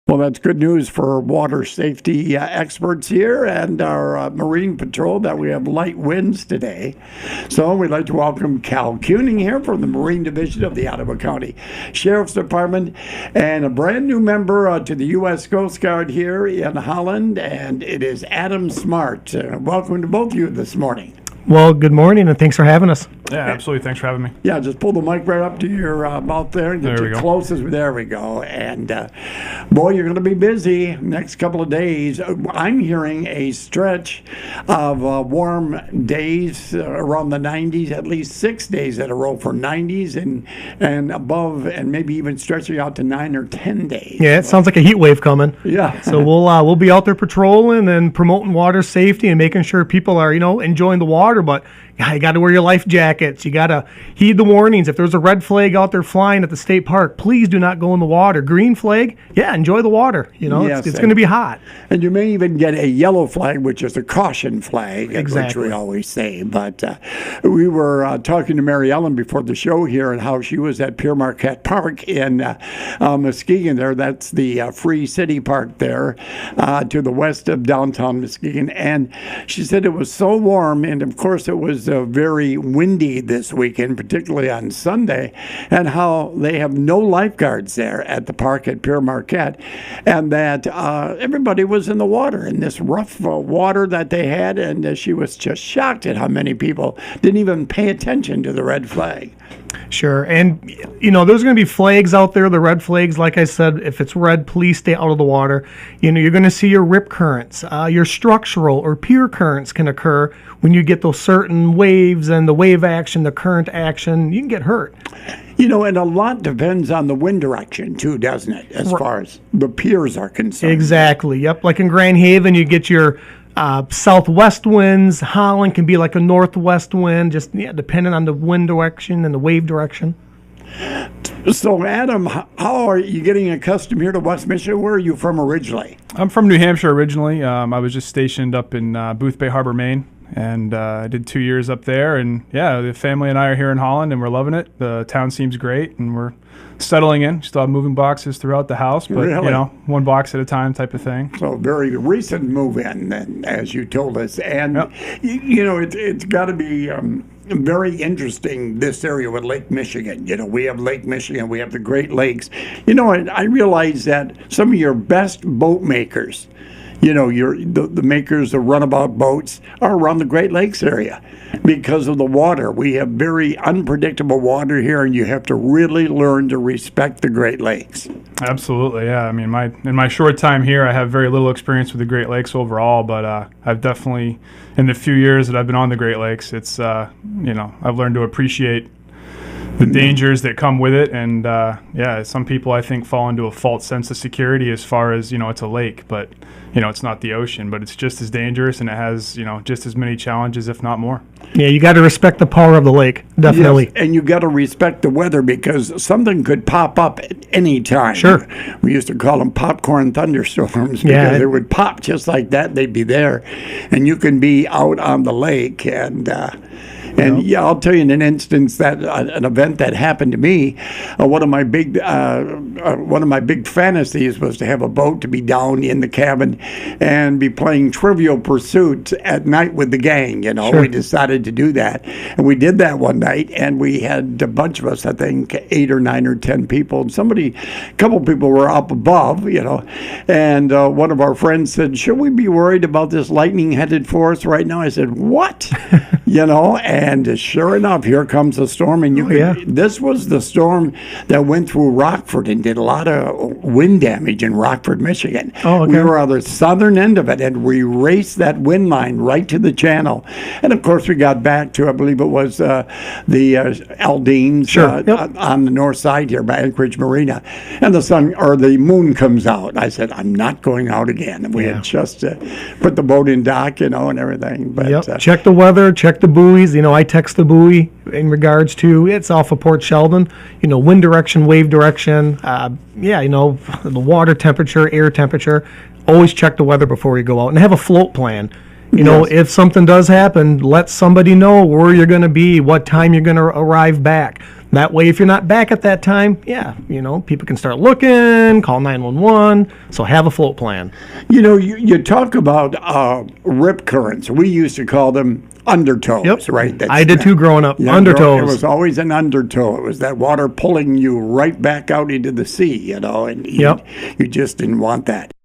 Well, that's good news for water safety experts here and our Marine Patrol that we have light winds today. So we'd like to welcome Cal Keuning here from the Marine Division of the Ottawa County Sheriff's Department and a brand new member to the U.S. Coast Guard here in Holland, and it is Adam Smart. Welcome to both of you this morning. Well, good morning, and thanks for having us. Yeah, absolutely. Thanks for having me. Yeah, just pull the mic right up to your mouth there and get There we you go. closest. There we go. And boy, you're going to be busy next couple of days. I'm hearing a stretch of warm days around the 90s, at least 6 days in a row for 90s and above, and maybe even stretching out to 9 or 10 days. Yeah, it sounds like a heat wave coming. Yeah. So we'll be out there patrolling and promoting water safety and making sure people are, enjoying the water, but you got to wear your life jackets. You got to heed the warnings. If there's a red flag out there flying at the state park, please do not go in the water. Green flag, yeah, enjoy the water. Yes, it's going to be hot. And you may even get a yellow flag, which is a caution flag, Exactly. which we always say. But we were talking to Mary Ellen before the show here and how she was at Pierre Marquette Park in Muskegon there. That's the Free City Park there to the west of downtown Muskegon. And she said it was so warm, and of course it was very windy this weekend, particularly on Sunday, and how they have no lifeguards there at the park at Pierre Marquette, and that everybody was in the water, in this rough water that they had, and she was just shocked at how many people didn't even pay attention to the red flag. Sure. And, there's going to be flags out there, the red flags. Like I said, if it's red, please stay out of the water. You're going to see your rip currents. Your structural or pier currents can occur when you get those certain waves and the wave action, the current action. You can get hurt. And a lot depends on the wind direction, too, doesn't it, as far as the piers are concerned? Exactly. Yep. Like in Grand Haven, you get your southwest winds. Holland can be like a northwest wind, just depending on the wind direction and the wave direction. So, Adam, how are you getting accustomed here to West Michigan? Where are you from originally? I'm from New Hampshire originally. I was just stationed up in Booth Bay Harbor, Maine, and I did 2 years up there. And, yeah, the family and I are here in Holland, and we're loving it. The town seems great, and we're settling in. Still have moving boxes throughout the house, but, Really? one box at a time type of thing. So very recent move-in, then, as you told us. And, Yep. it's got to be very interesting, this area with Lake Michigan. We have Lake Michigan, we have the Great Lakes. I realize that some of your best boat makers, the makers of runabout boats are around the Great Lakes area because of the water. We have very unpredictable water here, and you have to really learn to respect the Great Lakes. Absolutely, yeah. I mean, in my short time here, I have very little experience with the Great Lakes overall, but I've definitely, in the few years that I've been on the Great Lakes, it's, I've learned to appreciate the dangers that come with it. And, some people, I think, fall into a false sense of security as far as, it's a lake, but, it's not the ocean, but it's just as dangerous, and it has, just as many challenges, if not more. Yeah, you got to respect the power of the lake, definitely. Yes, and you got to respect the weather because something could pop up at any time. Sure. We used to call them popcorn thunderstorms because Yeah. they would pop just like that. They'd be there, and you can be out on the lake. And I'll tell you in an instance that an event that happened to me. One of my big fantasies was to have a boat to be down in the cabin and be playing Trivial Pursuit at night with the gang. Sure. We decided to do that, and we did that one night. And we had a bunch of us, I think 8 or 9 or 10 people. And a couple people were up above, And one of our friends said, "Should we be worried about this lightning headed for us right now?" I said, "What?" And sure enough, here comes the storm. And this was the storm that went through Rockford and did a lot of wind damage in Rockford, Michigan. Oh, okay. We were on the southern end of it, and we raced that wind line right to the channel. And of course, we got back to, I believe it was the Aldeans Sure. Yep. on the north side here by Anchorage Marina. And the moon comes out. I said, "I'm not going out again." And we had just put the boat in dock, and everything. But Check the weather, check the buoys. I text the buoy in regards to it's off of Port Sheldon. Wind direction, wave direction. The water temperature, air temperature. Always check the weather before you go out and have a float plan. If something does happen, let somebody know where you're going to be, what time you're going to arrive back. That way, if you're not back at that time, people can start looking, call 911. So have a float plan. You talk about rip currents. We used to call them undertows, right? I did too growing up. Yeah, undertows. It was always an undertow. It was that water pulling you right back out into the sea, and you just didn't want that.